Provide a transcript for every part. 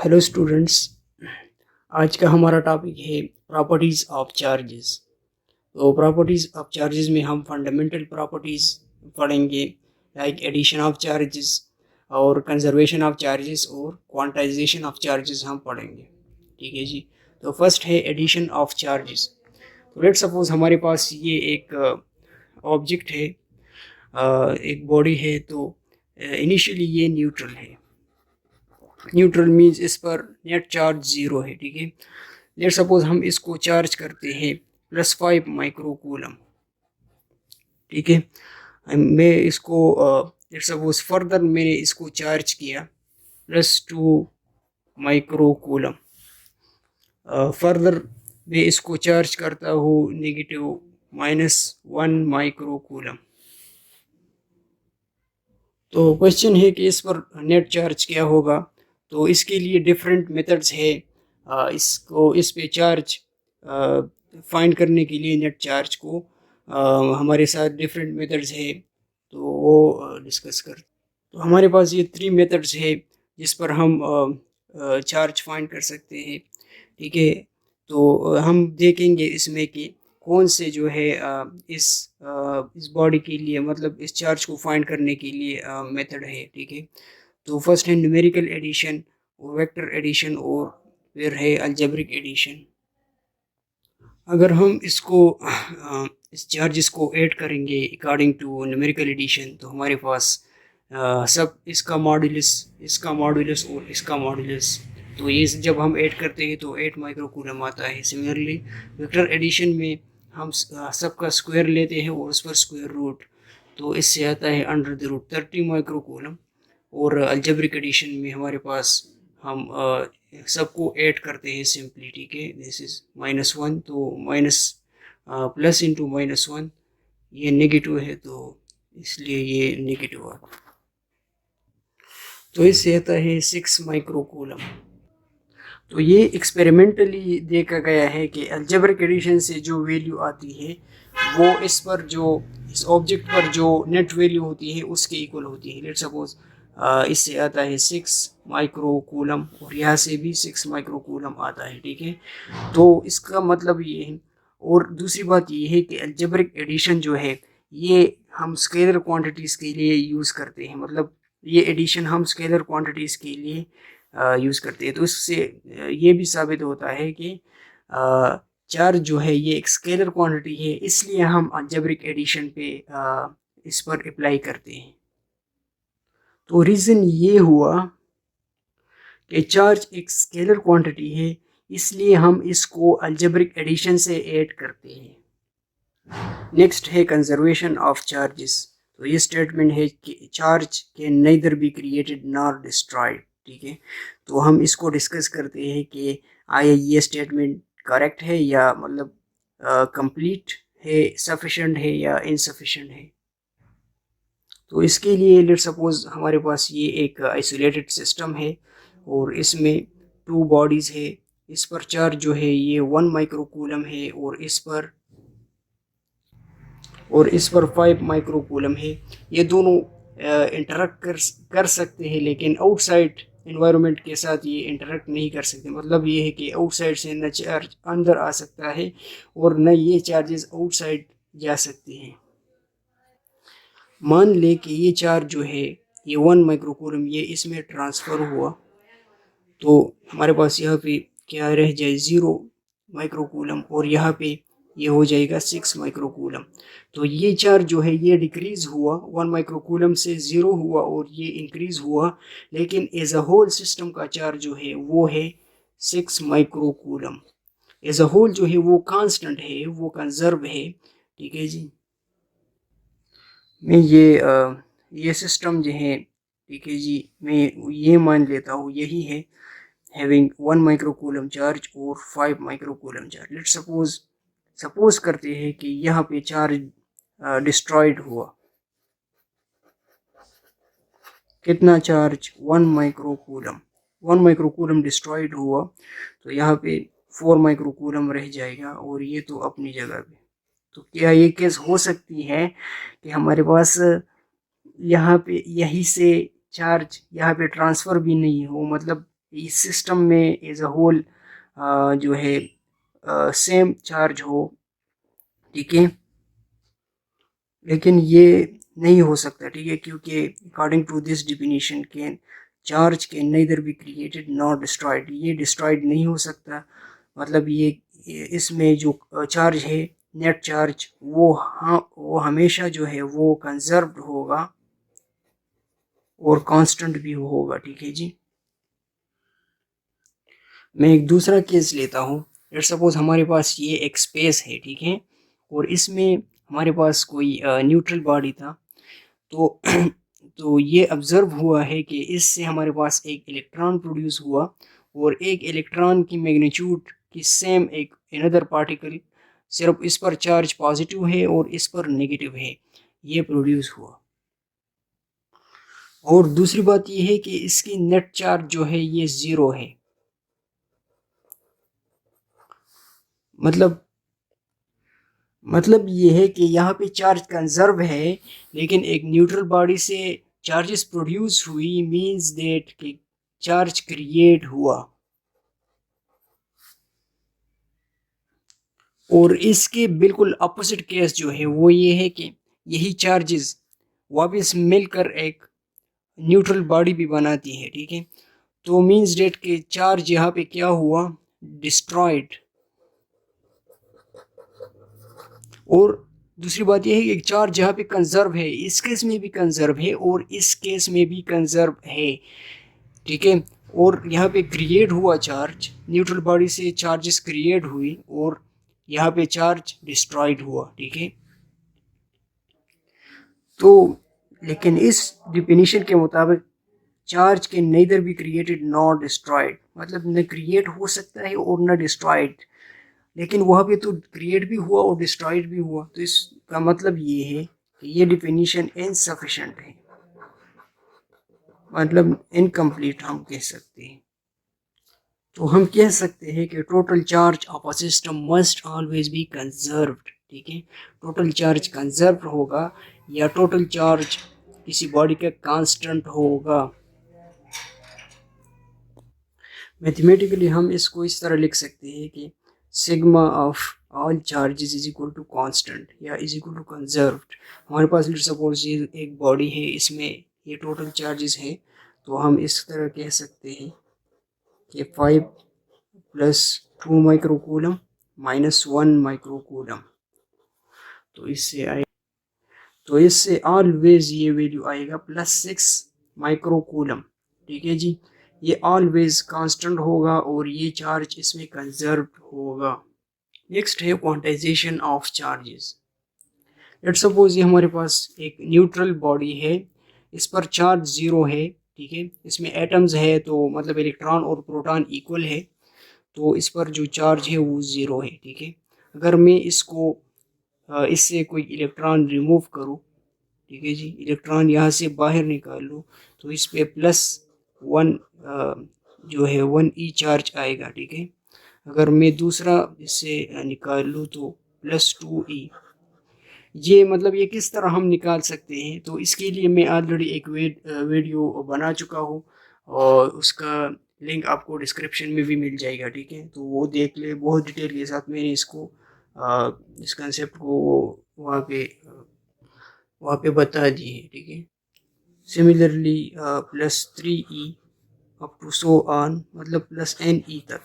Hello students, आज का हमारा टॉपिक है प्रॉपर्टीज़ ऑफ चार्जेस। तो प्रॉपर्टीज़ ऑफ चार्जेस में हम फंडामेंटल प्रॉपर्टीज़ पढ़ेंगे, लाइक एडिशन ऑफ चार्जेस और कंजर्वेशन ऑफ चार्जेस और क्वांटाइजेशन ऑफ चार्जेस हम पढ़ेंगे। ठीक है जी। तो फर्स्ट है एडिशन ऑफ चार्जेस। तो लेट सपोज हमारे पास ये एक ऑब्जेक्ट है, एक बॉडी है। तो इनिशियली ये न्यूट्रल है। न्यूट्रल मीन्स इस पर नेट चार्ज ज़ीरो है। ठीक है। लेट सपोज हम इसको चार्ज करते हैं +5 माइक्रोकूलम। ठीक है। मैं इसको लेट सपोज फर्दर मैंने इसको चार्ज किया +2 माइक्रोकूलम। फर्दर मैं इसको चार्ज करता हूँ नेगेटिव -1 माइक्रोकूलम। तो क्वेश्चन है कि इस पर नेट चार्ज क्या होगा। तो इसके लिए डिफरेंट मेथड्स है। इसको इस पे चार्ज फाइंड करने के लिए नेट चार्ज को हमारे साथ डिफरेंट मेथड्स है, तो वो डिस्कस कर। तो हमारे पास ये 3 मेथड्स है जिस पर हम चार्ज फाइंड कर सकते हैं। ठीक है। तो हम देखेंगे इसमें कि कौन से जो है इस बॉडी के लिए, मतलब इस चार्ज को फाइंड करने के लिए मेथड है। ठीक है। तो फर्स्ट है न्यूमेरिकल एडिशन और वेक्टर एडिशन और फिर है अलजेब्रिक एडिशन। अगर हम इसको इस चार्जेस को ऐड करेंगे अकॉर्डिंग टू न्यूमेरिकल एडिशन, तो हमारे पास सब इसका मॉड्यूलस और इसका मॉड्यूलस। तो ये जब हम ऐड करते हैं तो 8 माइक्रोकूलम आता है। सिमिलरली वेक्टर एडिशन में हम सबका स्क्वायर लेते हैं और उस पर स्क्वायर रूट, तो इससे आता है √30 माइक्रोकूलम। और अलजेब्रिक एडिशन में हमारे पास हम सबको ऐड करते हैं सिंपली। ठीक है। दिस इज -1, तो माइनस प्लस इंटू -1 ये नेगेटिव है, तो इसलिए ये नेगेटिव आता है। तो इससे आता है 6 माइक्रोकूलम। तो ये एक्सपेरिमेंटली देखा गया है कि अलजेब्रिक एडिशन से जो वैल्यू आती है वो इस ऑब्जेक्ट पर जो नेट वैल्यू होती है उसके इक्वल होती है। लेट सपोज इससे आता है 6 माइक्रोकूलम और यहाँ से भी 6 माइक्रोकूलम आता है। ठीक है। तो इसका मतलब ये है। और दूसरी बात ये है कि अलजेब्रिक एडिशन जो है ये हम स्केलर क्वांटिटीज़ के लिए यूज़ करते हैं। मतलब ये एडिशन हम स्केलर क्वांटिटीज़ के लिए यूज़ करते हैं। तो इससे ये भी साबित होता है कि चार्ज जो है ये एक स्केलर क्वांटिटी है, इसलिए हम अलजेब्रिक एडिशन पे इस पर अप्लाई करते हैं। तो रीज़न ये हुआ कि चार्ज एक स्केलर क्वांटिटी है, इसलिए हम इसको अलजेब्रिक एडिशन से ऐड करते हैं। नेक्स्ट है कंजर्वेशन ऑफ चार्जेस। तो ये स्टेटमेंट है कि charge can neither be created nor destroyed. ठीक है। तो हम इसको डिस्कस करते हैं कि आया ये स्टेटमेंट करेक्ट है या मतलब कंप्लीट है, सफिशेंट है या इनसफिशेंट है। तो इसके लिए लेट सपोज हमारे पास ये एक आइसोलेटेड सिस्टम है और इसमें 2 बॉडीज़ है। इस पर चार्ज जो है ये 1 माइक्रोकूलम है और इस पर 5 माइक्रोकूलम है। ये दोनों इंटरेक्ट कर सकते हैं, लेकिन आउटसाइड इन्वायरमेंट के साथ ये इंटरेक्ट नहीं कर सकते। मतलब ये है कि आउटसाइड से न चार्ज अंदर आ सकता है और न ये चार्जेस आउटसाइड जा सकते हैं। मान ले कि ये चार्ज जो है ये 1 माइक्रोकूलम ये इसमें ट्रांसफ़र हुआ, तो हमारे पास यहाँ पे क्या रह जाए 0 माइक्रोकूलम और यहाँ पे ये हो जाएगा 6 माइक्रोकूलम। तो ये चार्ज जो है ये डिक्रीज़ हुआ, 1 माइक्रोकूलम से 0 हुआ और ये इंक्रीज़ हुआ, लेकिन एज अ होल सिस्टम का चार्ज जो है वो है 6 माइक्रोकूलम। एज अ होल जो है वो कांस्टेंट है, वो कंजर्व है। ठीक है जी। मैं ये सिस्टम जो है, ठीक है जी, मैं ये मान लेता हूँ यही है, हैविंग 1 माइक्रोकूलम चार्ज और 5 माइक्रोकूलम चार्ज। लेट सपोज करते हैं कि यहाँ पे चार्ज डिस्ट्रॉयड हुआ। कितना चार्ज? 1 माइक्रोकूलम। 1 माइक्रोकूलम डिस्ट्रॉयड हुआ, तो यहाँ पे 4 माइक्रोकूलम रह जाएगा और ये तो अपनी जगह पे। तो क्या ये केस हो सकती है कि हमारे पास यहाँ पे यहीं से चार्ज यहाँ पे ट्रांसफ़र भी नहीं हो, मतलब इस सिस्टम में एज अ होल जो है सेम चार्ज हो, ठीक है। लेकिन ये नहीं हो सकता, ठीक है, क्योंकि according to this definition can charge can neither be created not destroyed, ये डिस्ट्रॉयड नहीं हो सकता। मतलब ये इसमें जो चार्ज है नेट चार्ज वो हमेशा जो है वो कंजर्व्ड होगा और कांस्टेंट भी होगा, ठीक है जी। मैं एक दूसरा केस लेता हूँ। लेट्स सपोज हमारे पास ये एक स्पेस है, ठीक है, और इसमें हमारे पास कोई न्यूट्रल बॉडी था। तो तो ये ऑब्जर्व हुआ है कि इससे हमारे पास एक इलेक्ट्रॉन प्रोड्यूस हुआ और एक इलेक्ट्रॉन की मैग्नीट्यूड की सेम एक अनदर पार्टिकल, सिर्फ इस पर चार्ज पॉजिटिव है और इस पर नेगेटिव है, ये प्रोड्यूस हुआ। और दूसरी बात ये है कि इसकी नेट चार्ज जो है ये ज़ीरो है। मतलब ये है कि यहाँ पे चार्ज कंजर्व है, लेकिन एक न्यूट्रल बॉडी से चार्जेस प्रोड्यूस हुई मींस दैट कि चार्ज क्रिएट हुआ। और इसके बिल्कुल अपोजिट केस जो है वो ये है कि यही चार्जेस वापस मिलकर एक न्यूट्रल बॉडी भी बनाती है, ठीक है। तो मींस दैट कि चार्ज यहाँ पे क्या हुआ, डिस्ट्रॉयड। और दूसरी बात यह है कि चार्ज यहाँ पे कंजर्व है, इस केस में भी कंजर्व है और इस केस में भी कंजर्व है, ठीक है। और यहाँ पे क्रिएट हुआ चार्ज, न्यूट्रल बॉडी से चार्जेस क्रिएट हुई और यहाँ पे चार्ज डिस्ट्रॉयड हुआ, ठीक है। तो लेकिन इस डिफिनीशन के मुताबिक चार्ज के nether be created not destroyed, मतलब न क्रिएट हो सकता है और न डिस्ट्रॉयड। लेकिन वहाँ पे तो क्रिएट भी हुआ और डिस्ट्रॉयड भी हुआ, तो इसका मतलब ये है कि ये डिफिनीशन इनसफिशिएंट है, मतलब इनकम्प्लीट हम कह सकते हैं। तो हम कह सकते हैं कि total charge of a system must always be conserved, ठीक है। टोटल चार्ज कंजर्व होगा या टोटल चार्ज किसी बॉडी का कांस्टेंट होगा। मैथमेटिकली हम इसको इस तरह लिख सकते हैं कि sigma of all charges is equal to constant या इज इक्वल टू कंजर्व्ड। हमारे पास लेट्स सपोज ये एक बॉडी है, इसमें ये टोटल चार्जेस है, तो हम इस तरह कह सकते हैं कि 5 प्लस 2 माइक्रोकूलम माइनस 1 माइक्रोकूलम। तो इससे ऑलवेज ये वैल्यू आएगा प्लस 6 माइक्रोकूलम, ठीक है जी। ये ऑलवेज कांस्टेंट होगा और ये चार्ज इसमें कंजर्व होगा। नेक्स्ट है quantization of charges. Let's suppose ये हमारे पास एक न्यूट्रल बॉडी है, इस पर चार्ज ज़ीरो है, ठीक है। इसमें एटम्स है, तो मतलब इलेक्ट्रॉन और प्रोटॉन इक्वल है, तो इस पर जो चार्ज है वो ज़ीरो है, ठीक है। अगर मैं इसको इससे कोई इलेक्ट्रॉन रिमूव करूँ, ठीक है जी, इलेक्ट्रॉन यहाँ से बाहर निकाल लूँ, तो इस पे प्लस 1 जो है 1 ई चार्ज आएगा, ठीक है। अगर मैं दूसरा इससे निकाल लूँ तो प्लस 2 ई। ये मतलब ये किस तरह हम निकाल सकते हैं, तो इसके लिए मैं ऑलरेडी एक वीडियो बना चुका हूँ और उसका लिंक आपको डिस्क्रिप्शन में भी मिल जाएगा, ठीक है। तो वो देख ले, बहुत डिटेल के साथ मैंने इसको इस कंसेप्ट को वहाँ पे बता दिए, ठीक है। Similarly plus 3 e up to so on, मतलब प्लस n e तक।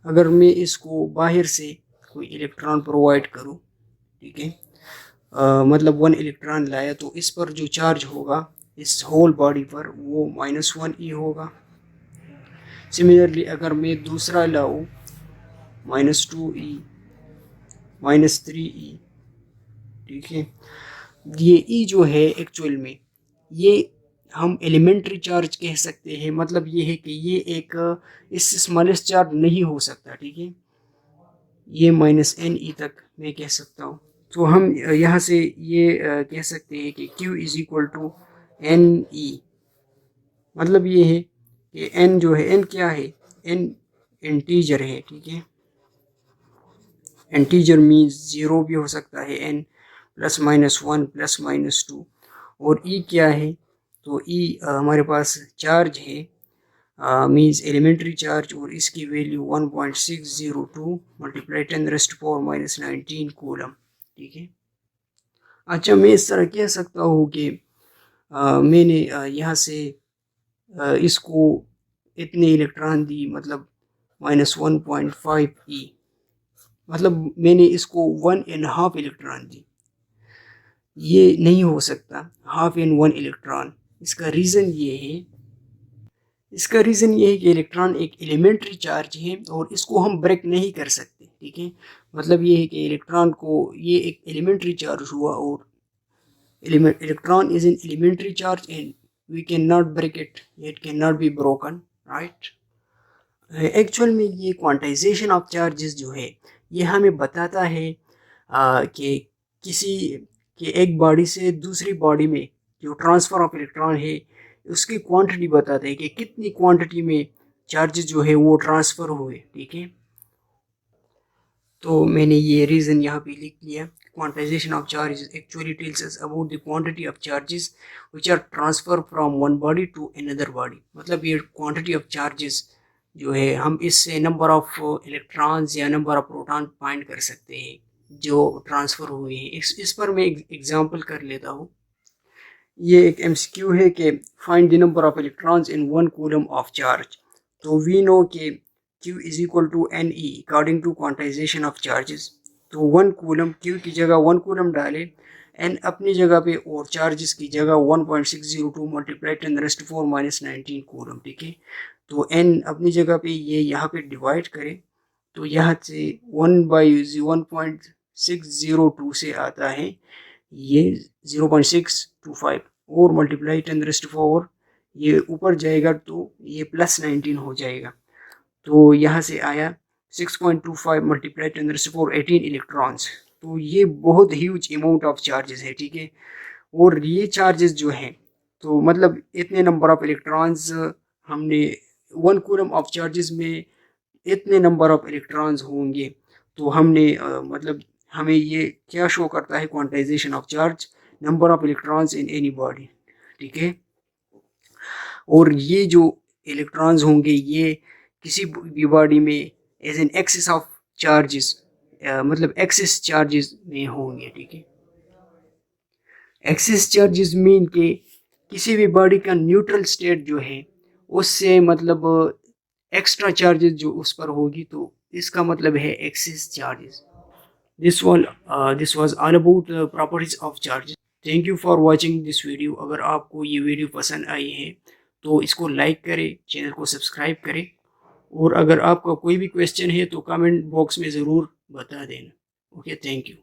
अगर मैं इसको बाहर से कोई इलेक्ट्रॉन प्रोवाइड करूँ, ठीक है, मतलब 1 इलेक्ट्रॉन लाया, तो इस पर जो चार्ज होगा इस होल बॉडी पर वो -1 e होगा। सिमिलरली अगर मैं दूसरा लाऊँ -2 e -3 e, ठीक है, ये e जो है एक्चुअल में ये हम एलिमेंट्री चार्ज कह सकते हैं। मतलब ये है कि ये एक इससे स्मॉलेस्ट चार्ज नहीं हो सकता, ठीक है। ये -ne तक मैं कह सकता हूँ। तो हम यहाँ से ये कह सकते हैं कि Q is equal to NE। मतलब ये है कि n जो है, n क्या है, n इंटीजर है, ठीक है। इंटीजर मीन्स ज़ीरो भी हो सकता है, n +-1 +-2। और E क्या है, तो E हमारे पास चार्ज है मीन्स एलिमेंट्री चार्ज, और इसकी वैल्यू 1.602 मल्टीप्लाई 10⁻⁻19 कूलम। ठीक है। अच्छा, मैं इस तरह कह सकता हूँ कि मैंने यहाँ से इसको इतने इलेक्ट्रॉन दी, मतलब -1.5 E, मतलब मैंने इसको 1.5 इलेक्ट्रॉन दी। ये नहीं हो सकता, हाफ इन 1 इलेक्ट्रॉन। इसका रीज़न ये है कि इलेक्ट्रॉन एक एलिमेंट्री चार्ज है और इसको हम ब्रेक नहीं कर सकते। ठीक है, मतलब ये है कि इलेक्ट्रॉन को, ये एक एलिमेंट्री चार्ज हुआ और electron is an elementary charge and we cannot break it, it cannot be broken, right? Actual में ये क्वांटाइजेशन ऑफ चार्जेस जो है ये हमें बताता है कि किसी के एक बॉडी से दूसरी बॉडी में जो ट्रांसफ़र ऑफ इलेक्ट्रॉन है उसकी क्वांटिटी बताता है कि कितनी क्वांटिटी में चार्जेस जो है वो ट्रांसफ़र हुए। ठीक है, तो मैंने ये रीज़न यहाँ पे लिख लिया। Quantization of charges actually tells us about the quantity of charges which are transferred from one body to another body। मतलब ये quantity of charges जो है हम इससे नंबर ऑफ इलेक्ट्रॉन्स या नंबर ऑफ प्रोटॉन फाइंड कर सकते हैं जो ट्रांसफ़र हुए हैं। इस पर मैं एग्जांपल कर लेता हूँ। ये एक MCQ है कि find the number of electrons in 1 coulomb of charge. तो वी नो कि Q is equal to NE according to quantisation of charges. तो 1 कूलम, Q की जगह 1 कूलम डाले, N अपनी जगह पे और चार्जेस की जगह 1.602 मल्टीप्लाई 10⁻⁻19 कूलम। ठीक है, तो N अपनी जगह पे ये यहाँ पे डिवाइड करें तो यहाँ से 1/1.602 से आता है ये 0.625 और मल्टीप्लाई 10⁻⁴ ये ऊपर जाएगा तो ये +19 हो जाएगा। तो यहाँ से आया 6.25 मल्टीप्लाई 10⁻⁴ 18 इलेक्ट्रॉन्स। तो ये बहुत ह्यूज अमाउंट ऑफ चार्जेस है। ठीक है, और ये चार्जेस जो हैं तो मतलब इतने नंबर ऑफ इलेक्ट्रॉन्स हमने 1 कूलम ऑफ चार्जेस में इतने नंबर ऑफ इलेक्ट्रॉन्स होंगे। तो हमने मतलब हमें ये क्या शो करता है, quantization of charge, number of electrons in any body. ठीक है, और ये जो इलेक्ट्रॉन्स होंगे ये किसी भी बॉडी में as an excess of charges, मतलब एक्सिस चार्जेस में होंगे। ठीक है, एक्सिस चार्जेस मीन के किसी भी बॉडी का न्यूट्रल स्टेट जो है उससे मतलब एक्स्ट्रा चार्जेस जो उस पर होगी, तो इसका मतलब है axis charges. This was all about properties of charges. Thank you for watching this video. अगर आपको ये वीडियो पसंद आई है तो इसको लाइक करें, चैनल को सब्सक्राइब करें, और अगर आपका कोई भी क्वेश्चन है तो कमेंट बॉक्स में ज़रूर बता देना। Okay, thank you.